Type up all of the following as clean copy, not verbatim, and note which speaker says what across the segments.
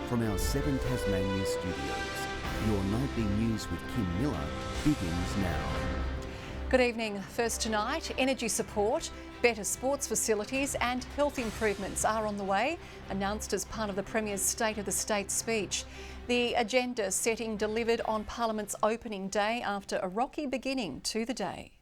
Speaker 1: from our 7 Tasmania studios. Your nightly news with Kim Miller begins now.
Speaker 2: Good evening. First tonight, energy support, better sports facilities and health improvements are on the way, announced as part of the Premier's State of the State speech. The agenda setting delivered on Parliament's opening day after a rocky beginning to the day.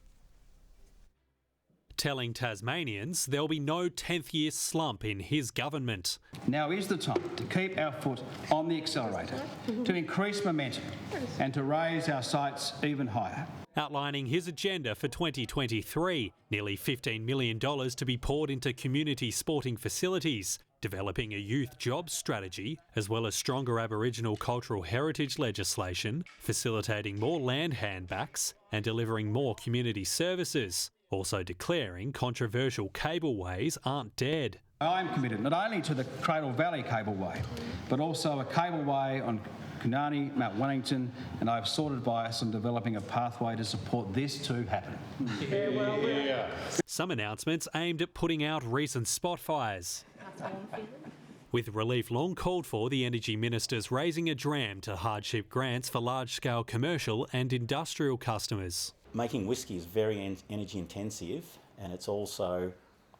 Speaker 3: Telling Tasmanians there'll be no 10th year slump in his government.
Speaker 4: Now is the time to keep our foot on the accelerator, to increase momentum and to raise our sights even higher.
Speaker 3: Outlining his agenda for 2023, nearly $15 million to be poured into community sporting facilities, developing a youth jobs strategy, as well as stronger Aboriginal cultural heritage legislation, facilitating more land handbacks and delivering more community services. Also declaring controversial cableways aren't dead.
Speaker 4: I'm committed not only to the Cradle Valley Cableway, but also a cableway on Kunani, Mount Wellington, and I've sought advice on developing a pathway to support this to happen.
Speaker 3: Some announcements aimed at putting out recent spot fires. With relief long called for, the Energy Minister's raising a dram to hardship grants for large-scale commercial and industrial customers.
Speaker 5: Making whisky is very energy intensive, and it's also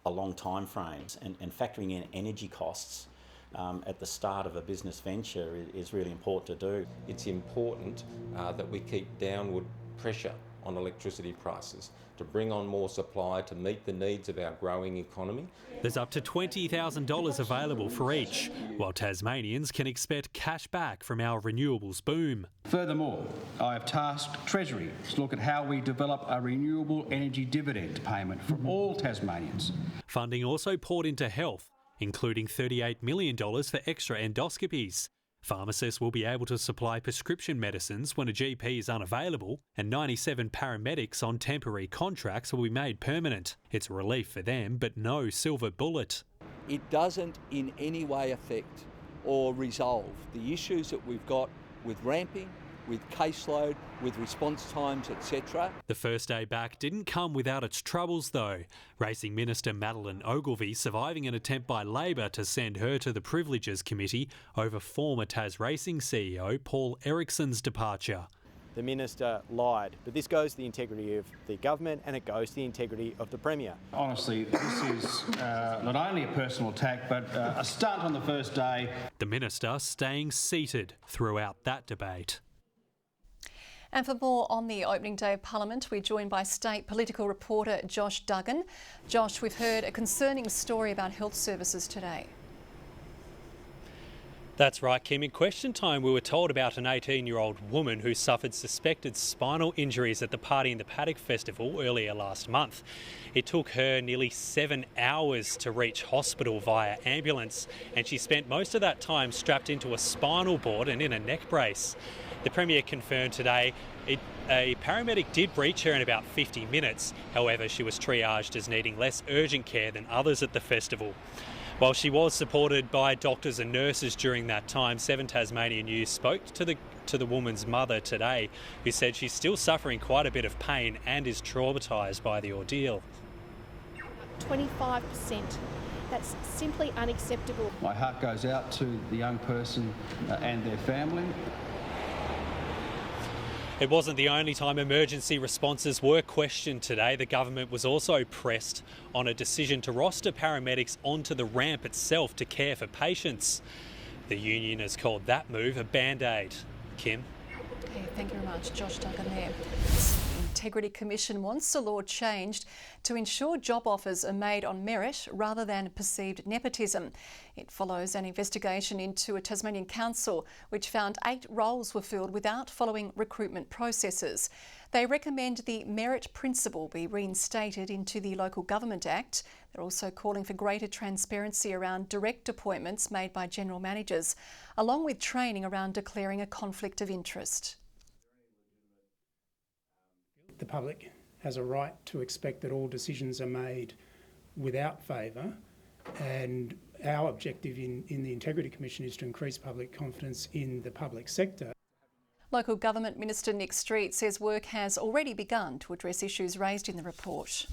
Speaker 5: a long time frame, and factoring in energy costs at the start of a business venture is really important to do.
Speaker 6: It's important that we keep downward pressure on electricity prices to bring on more supply to meet the needs of our growing economy.
Speaker 3: There's up to $20,000 available for each, while Tasmanians can expect cash back from our renewables boom.
Speaker 4: Furthermore, I have tasked Treasury to look at how we develop a renewable energy dividend payment for all Tasmanians.
Speaker 3: Funding also poured into health, including $38 million for extra endoscopies. Pharmacists will be able to supply prescription medicines when a GP is unavailable, and 97 paramedics on temporary contracts will be made permanent. It's a relief for them, but no silver bullet.
Speaker 7: It doesn't in any way affect or resolve the issues that we've got with ramping, with caseload, with response times, etc.
Speaker 3: The first day back didn't come without its troubles though. Racing Minister Madeleine Ogilvie surviving an attempt by Labor to send her to the Privileges Committee over former Tas Racing CEO Paul Ericsson's departure.
Speaker 8: The Minister lied, but this goes to the integrity of the government and it goes to the integrity of the Premier.
Speaker 4: Honestly, this is not only a personal attack, but a stunt on the first day.
Speaker 3: The Minister staying seated throughout that debate.
Speaker 2: And for more on the opening day of Parliament, we're joined by state political reporter Josh Duggan. Josh, we've heard a concerning story about health services today.
Speaker 3: That's right, Kim. In question time, we were told about an 18-year-old woman who suffered suspected spinal injuries at the Party in the Paddock Festival earlier last month. It took her nearly 7 hours to reach hospital via ambulance, and she spent most of that time strapped into a spinal board and in a neck brace. The Premier confirmed today a paramedic did reach her in about 50 minutes. However, she was triaged as needing less urgent care than others at the festival. While she was supported by doctors and nurses during that time, 7 Tasmania News spoke to the woman's mother today, who said she's still suffering quite a bit of pain and is traumatised by the ordeal.
Speaker 9: 25%. That's simply unacceptable.
Speaker 4: My heart goes out to the young person and their family.
Speaker 3: It wasn't the only time emergency responses were questioned today. The government was also pressed on a decision to roster paramedics onto the ramp itself to care for patients. The union has called that move a band-aid. Kim?
Speaker 2: Okay, thank you very much. Josh Duggan there. The Integrity Commission wants the law changed to ensure job offers are made on merit rather than perceived nepotism. It follows an investigation into a Tasmanian council which found 8 roles were filled without following recruitment processes. They recommend the merit principle be reinstated into the Local Government Act. They're also calling for greater transparency around direct appointments made by general managers, along with training around declaring a conflict of interest.
Speaker 10: The public has a right to expect that all decisions are made without favour, and our objective in the Integrity Commission is to increase public confidence in the public sector.
Speaker 2: Local Government Minister Nick Street says work has already begun to address issues raised in the report.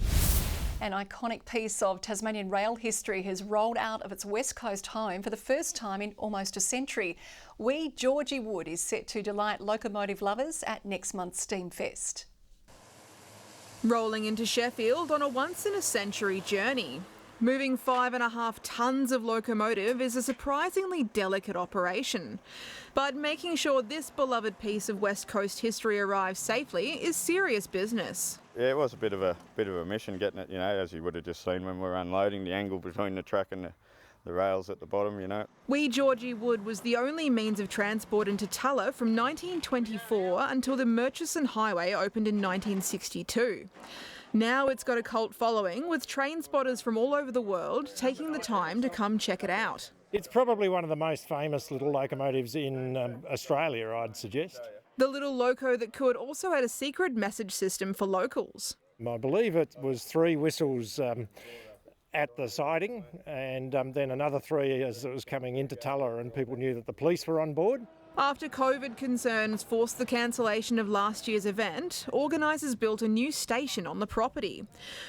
Speaker 2: An iconic piece of Tasmanian rail history has rolled out of its West Coast home for the first time in almost a century. Wee Georgie Wood is set to delight locomotive lovers at next month's Steamfest.
Speaker 11: Rolling into Sheffield on a once-in-a-century journey. Moving 5.5 tonnes of locomotive is a surprisingly delicate operation. But making sure this beloved piece of West Coast history arrives safely is serious business.
Speaker 12: Yeah, it was a bit of a mission getting it, as you would have just seen when we were unloading, the angle between the track and the rails at the bottom,
Speaker 11: Wee Georgie Wood was the only means of transport into Tulla from 1924 until the Murchison Highway opened in 1962. Now it's got a cult following, with train spotters from all over the world taking the time to come check it out.
Speaker 13: It's probably one of the most famous little locomotives in Australia, I'd suggest.
Speaker 11: The little loco that could also had a secret message system for locals.
Speaker 13: I believe it was 3 whistles at the siding, and then another 3 as it was coming into Tulla, and people knew that the police were on board.
Speaker 11: After COVID concerns forced the cancellation of last year's event, organisers built a new station on the property.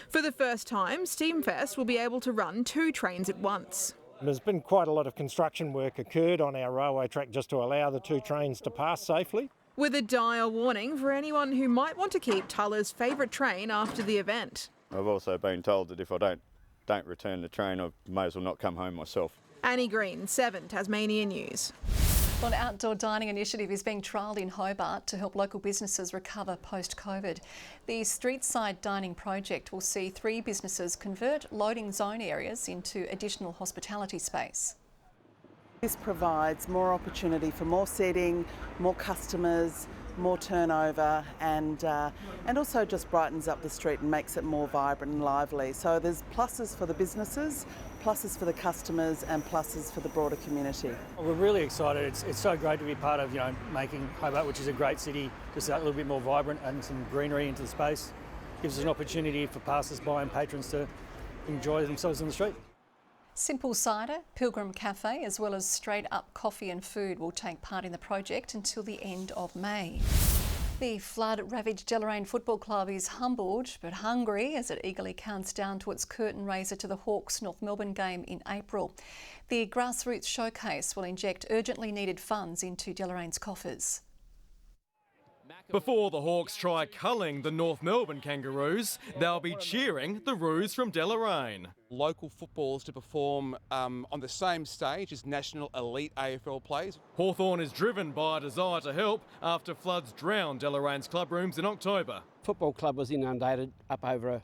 Speaker 11: For the first time, Steamfest will be able to run 2 trains at once.
Speaker 13: There's been quite a lot of construction work occurred on our railway track just to allow the 2 trains to pass safely.
Speaker 11: With a dire warning for anyone who might want to keep Tulla's favourite train after the event.
Speaker 12: I've also been told that if I don't return the train, I may as well not come home myself.
Speaker 11: Annie Green, 7 Tasmanian News.
Speaker 2: An outdoor dining initiative is being trialled in Hobart to help local businesses recover post-COVID. The street-side dining project will see 3 businesses convert loading zone areas into additional hospitality space.
Speaker 14: This provides more opportunity for more seating, more customers, more turnover, and also just brightens up the street and makes it more vibrant and lively. So there's pluses for the businesses, pluses for the customers, and pluses for the broader community.
Speaker 15: We're really excited. It's so great to be part of making Hobart, which is a great city, just a little bit more vibrant and some greenery into the space. Gives us an opportunity for passers-by and patrons to enjoy themselves on the street.
Speaker 2: Simple Cider, Pilgrim Cafe, as well as straight up coffee and food will take part in the project until the end of May. The flood-ravaged Deloraine Football Club is humbled but hungry as it eagerly counts down to its curtain raiser to the Hawks North Melbourne game in April. The grassroots showcase will inject urgently needed funds into Deloraine's coffers.
Speaker 16: Before the Hawks try culling the North Melbourne Kangaroos, they'll be cheering the Roos from Deloraine.
Speaker 17: Local footballers to perform on the same stage as national elite AFL players.
Speaker 16: Hawthorn is driven by a desire to help after floods drowned Deloraine's clubrooms in October.
Speaker 18: Football club was inundated up over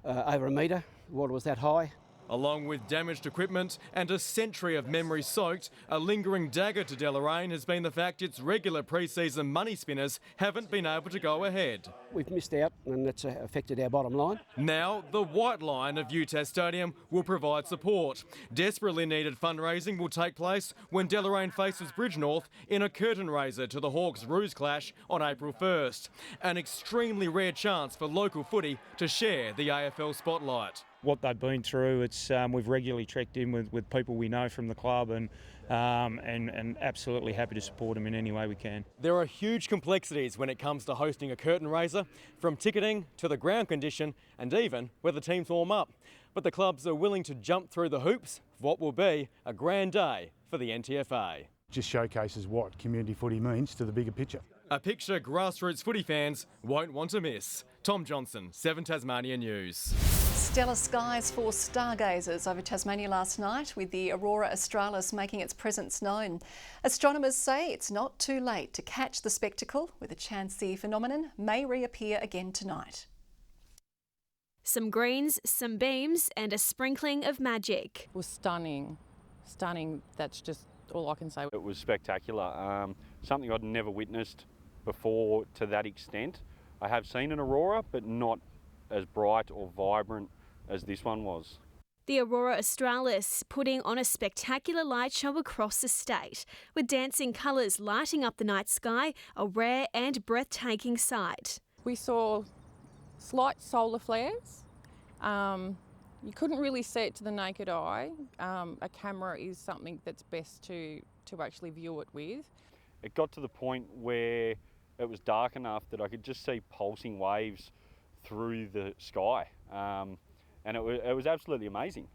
Speaker 18: a metre. Water was that high.
Speaker 16: Along with damaged equipment and a century of memory soaked, a lingering dagger to Deloraine has been the fact its regular pre-season money spinners haven't been able to go ahead.
Speaker 18: We've missed out and that's affected our bottom line.
Speaker 16: Now, the White Line of UTAS Stadium will provide support. Desperately needed fundraising will take place when Deloraine faces Bridgenorth in a curtain raiser to the Hawks-Roos clash on April 1st. An extremely rare chance for local footy to share the AFL spotlight.
Speaker 13: What they've been through, we've regularly checked in with people we know from the club and absolutely happy to support them in any way we can.
Speaker 16: There are huge complexities when it comes to hosting a curtain raiser, from ticketing to the ground condition and even whether teams warm up. But the clubs are willing to jump through the hoops for what will be a grand day for the NTFA.
Speaker 19: Just showcases what community footy means to the bigger picture.
Speaker 16: A picture grassroots footy fans won't want to miss. Tom Johnson, 7 Tasmanian News.
Speaker 2: Stellar skies for stargazers over Tasmania last night, with the Aurora Australis making its presence known. Astronomers say it's not too late to catch the spectacle, with a chance the phenomenon may reappear again tonight.
Speaker 20: Some greens, some beams and a sprinkling of magic.
Speaker 21: It was stunning. Stunning, that's just all I can say.
Speaker 22: It was spectacular. Something I'd never witnessed before to that extent. I have seen an aurora, but not as bright or vibrant as this one was.
Speaker 20: The Aurora Australis putting on a spectacular light show across the state, with dancing colours lighting up the night sky, a rare and breathtaking sight.
Speaker 21: We saw slight solar flares. You couldn't really see it to the naked eye. A camera is something that's best to actually view it with.
Speaker 22: It got to the point where it was dark enough that I could just see pulsing waves through the sky. and it was absolutely amazing.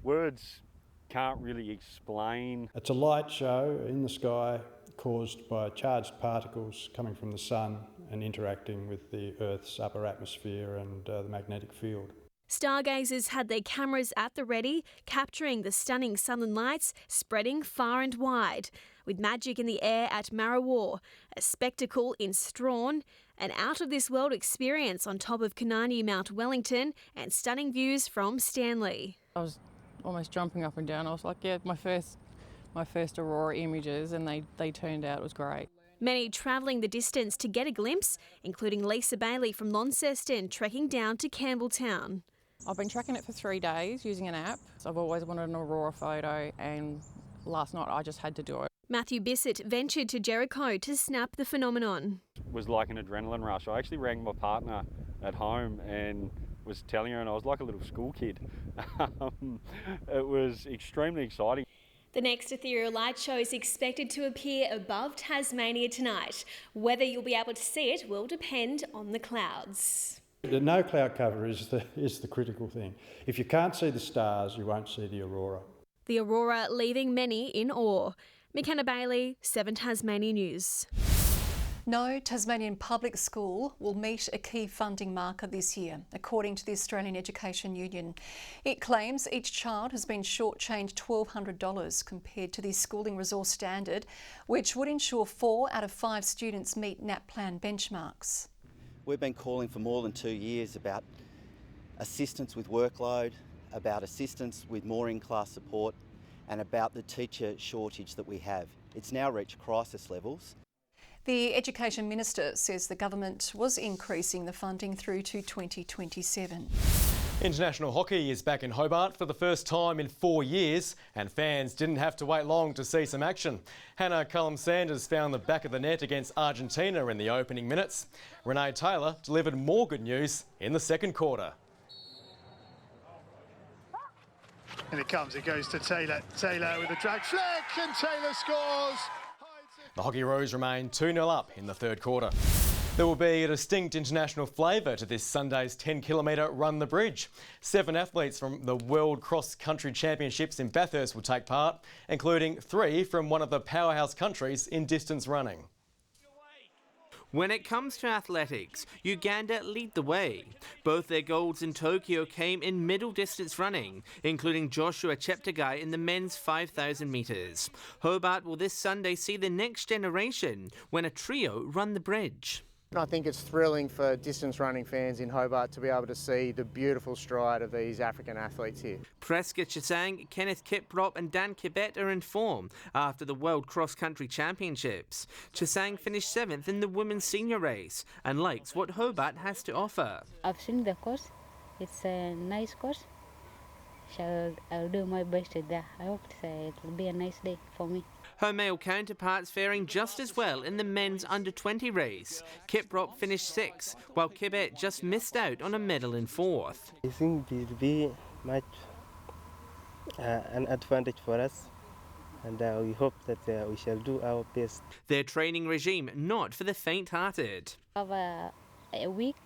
Speaker 22: Words can't really explain.
Speaker 1: It's a light show in the sky caused by charged particles coming from the sun and interacting with the Earth's upper atmosphere and the magnetic field.
Speaker 20: Stargazers had their cameras at the ready, capturing the stunning southern lights spreading far and wide, with magic in the air at Marrawar, a spectacle in Strawn, an out-of-this-world experience on top of Kunani Mount Wellington, and stunning views from Stanley.
Speaker 21: I was almost jumping up and down. I was like, yeah, my first Aurora images, and they turned out. It was great.
Speaker 20: Many travelling the distance to get a glimpse, including Lisa Bailey from Launceston trekking down to Campbelltown.
Speaker 21: I've been tracking it for 3 days using an app. So I've always wanted an Aurora photo, and last night I just had to do it.
Speaker 20: Matthew Bissett ventured to Jericho to snap the phenomenon.
Speaker 22: It was like an adrenaline rush. I actually rang my partner at home and was telling her, and I was like a little school kid. It was extremely exciting.
Speaker 20: The next ethereal light show is expected to appear above Tasmania tonight. Whether you'll be able to see it will depend on the clouds.
Speaker 1: The no cloud cover is the critical thing. If you can't see the stars, you won't see the aurora.
Speaker 20: The aurora leaving many in awe. McKenna Bailey, 7 Tasmania News.
Speaker 2: No Tasmanian public school will meet a key funding marker this year, according to the Australian Education Union. It claims each child has been shortchanged $1,200 compared to the Schooling Resource Standard, which would ensure 4 out of 5 students meet NAPLAN benchmarks.
Speaker 5: We've been calling for more than 2 years about assistance with workload, about assistance with more in-class support, and about the teacher shortage that we have. It's now reached crisis levels.
Speaker 2: The Education Minister says the government was increasing the funding through to 2027.
Speaker 16: International hockey is back in Hobart for the first time in 4 years, and fans didn't have to wait long to see some action. Hannah Cullum-Sanders found the back of the net against Argentina in the opening minutes. Renee Taylor delivered more good news in the second quarter.
Speaker 23: And it goes to Taylor. Taylor with a drag flick, and Taylor scores.
Speaker 16: The Hockeyroos remain 2-0 up in the third quarter. There will be a distinct international flavour to this Sunday's 10-kilometre Run the Bridge. 7 athletes from the World Cross Country Championships in Bathurst will take part, including 3 from one of the powerhouse countries in distance running.
Speaker 24: When it comes to athletics, Uganda lead the way. Both their golds in Tokyo came in middle distance running, including Joshua Cheptegei in the men's 5,000 metres. Hobart will this Sunday see the next generation when a trio run the bridge.
Speaker 8: I think it's thrilling for distance running fans in Hobart to be able to see the beautiful stride of these African athletes here.
Speaker 24: Prescott Chisang, Kenneth Kiprop and Dan Kibet are in form after the World Cross Country Championships. Chisang finished 7th in the women's senior race and likes what Hobart has to offer.
Speaker 25: I've seen the course. It's a nice course. So I'll do my best there. I hope it will be a nice day for me.
Speaker 24: Her male counterparts faring just as well in the men's under-20 race. Kiprop finished 6th, while Kibet just missed out on a medal in 4th.
Speaker 26: I think it will be much an advantage for us, and we hope that we shall do our best.
Speaker 24: Their training regime not for the faint-hearted.
Speaker 25: I have a week,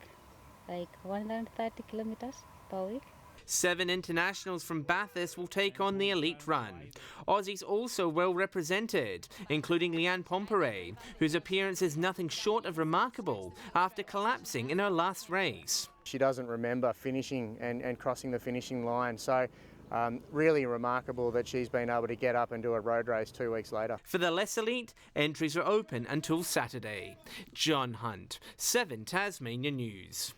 Speaker 25: like 130 kilometers per week.
Speaker 24: 7 internationals from Bathurst will take on the elite run. Aussies also well represented, including Leanne Pompere, whose appearance is nothing short of remarkable after collapsing in her last race.
Speaker 8: She doesn't remember finishing and crossing the finishing line, so really remarkable that she's been able to get up and do a road race 2 weeks later.
Speaker 24: For the less elite, entries are open until Saturday. John Hunt, 7 Tasmania News.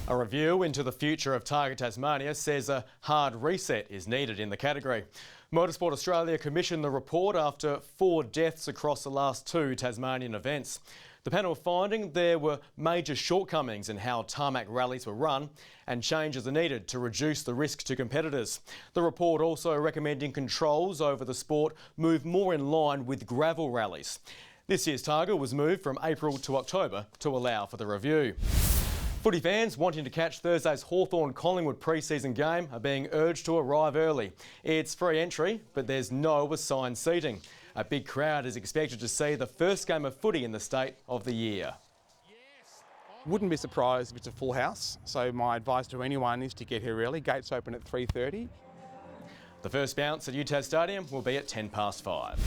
Speaker 16: A review into the future of Targa Tasmania says a hard reset is needed in the category. Motorsport Australia commissioned the report after 4 deaths across the last 2 Tasmanian events. The panel finding there were major shortcomings in how tarmac rallies were run and changes are needed to reduce the risk to competitors. The report also recommending controls over the sport move more in line with gravel rallies. This year's Targa was moved from April to October to allow for the review. Footy fans wanting to catch Thursday's Hawthorn-Collingwood pre-season game are being urged to arrive early. It's free entry, but there's no assigned seating. A big crowd is expected to see the first game of footy in the state of the year.
Speaker 17: Wouldn't be surprised if it's a full house, so my advice to anyone is to get here early. Gates open at 3:30.
Speaker 16: The first bounce at UTAS Stadium will be at 5:10.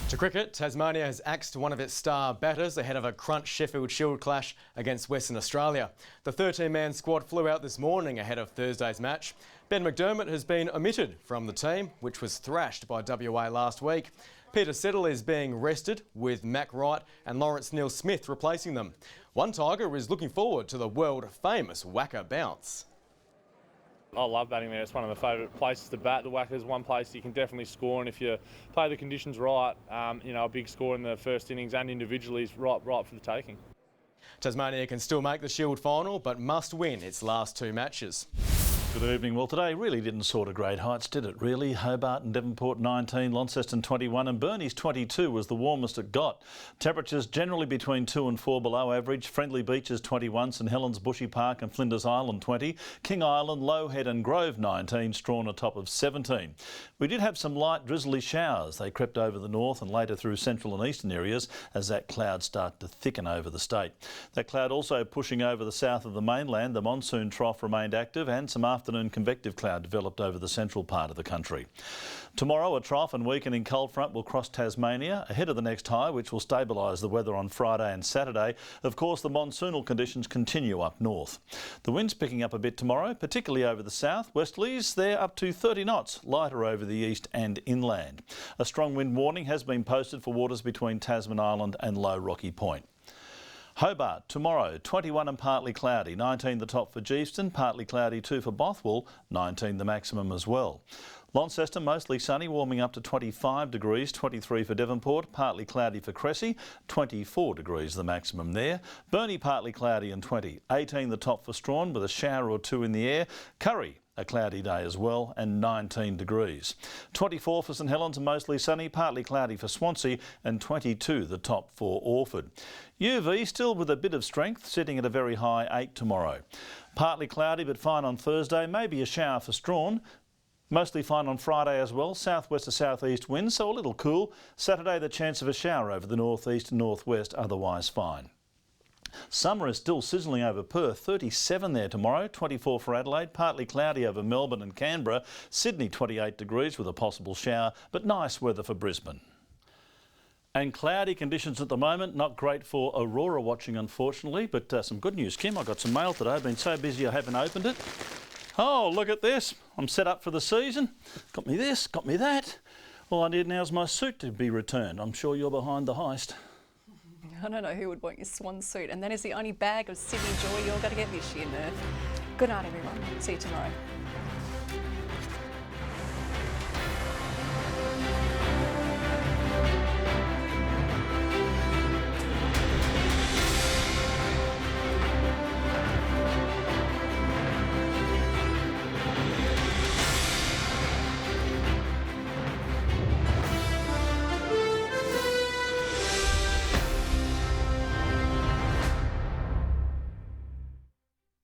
Speaker 16: To cricket, Tasmania has axed one of its star batters ahead of a crunch Sheffield Shield clash against Western Australia. The 13-man squad flew out this morning ahead of Thursday's match. Ben McDermott has been omitted from the team, which was thrashed by WA last week. Peter Settle is being rested, with Mac Wright and Lawrence Neil-Smith replacing them. One Tiger is looking forward to the world-famous Wacker bounce.
Speaker 3: I love batting there. It's one of my favourite places to bat. The Wacker's one place you can definitely score, and if you play the conditions right, a big score in the first innings and individually is right for the taking.
Speaker 16: Tasmania can still make the Shield final, but must win its last 2 matches.
Speaker 4: Good evening. Well, today really didn't soar to great heights, did it? Really? Hobart and Devonport 19, Launceston 21 and Burnie's 22 was the warmest it got. Temperatures generally between 2 and 4 below average. Friendly Beaches 21, St Helens, Bushy Park and Flinders Island 20. King Island, Lowhead and Grove 19, Strawn a top of 17. We did have some light drizzly showers. They crept over the north and later through central and eastern areas as that cloud started to thicken over the state. That cloud also pushing over the south of the mainland. The monsoon trough remained active and some afternoon convective cloud developed over the central part of the country. Tomorrow, a trough and weakening cold front will cross Tasmania ahead of the next high, which will stabilise the weather on Friday and Saturday. Of course, the monsoonal conditions continue up north. The wind's picking up a bit tomorrow, particularly over the south. Westerlies, they're up to 30 knots, lighter over the east and inland. A strong wind warning has been posted for waters between Tasman Island and Low Rocky Point. Hobart, tomorrow, 21 and partly cloudy, 19 the top for Geeston, partly cloudy too for Bothwell, 19 the maximum as well. Launceston, mostly sunny, warming up to 25 degrees, 23 for Devonport, partly cloudy for Cressy, 24 degrees the maximum there. Burnie, partly cloudy and 20, 18 the top for Strawn with a shower or 2 in the air. Curry, a cloudy day as well, and 19 degrees. 24 for St Helens and mostly sunny, partly cloudy for Swansea, and 22 the top for Orford. UV still with a bit of strength, sitting at a very high 8 tomorrow. Partly cloudy but fine on Thursday, maybe a shower for Strawn. Mostly fine on Friday as well, southwest to southeast winds, so a little cool. Saturday, the chance of a shower over the northeast and northwest, otherwise fine. Summer is still sizzling over Perth, 37 there tomorrow, 24 for Adelaide, partly cloudy over Melbourne and Canberra, Sydney 28 degrees with a possible shower, but nice weather for Brisbane. And cloudy conditions at the moment, not great for Aurora watching unfortunately, but some good news, Kim. I got some mail today, I've been so busy I haven't opened it. Oh, look at this, I'm set up for the season. Got me this, got me that. All I need now is my suit to be returned. I'm sure you're behind the heist.
Speaker 2: I don't know who would want your swan suit. And that is the only bag of Sydney joy you're going to get this year, Murph. Good night, everyone. See you tomorrow.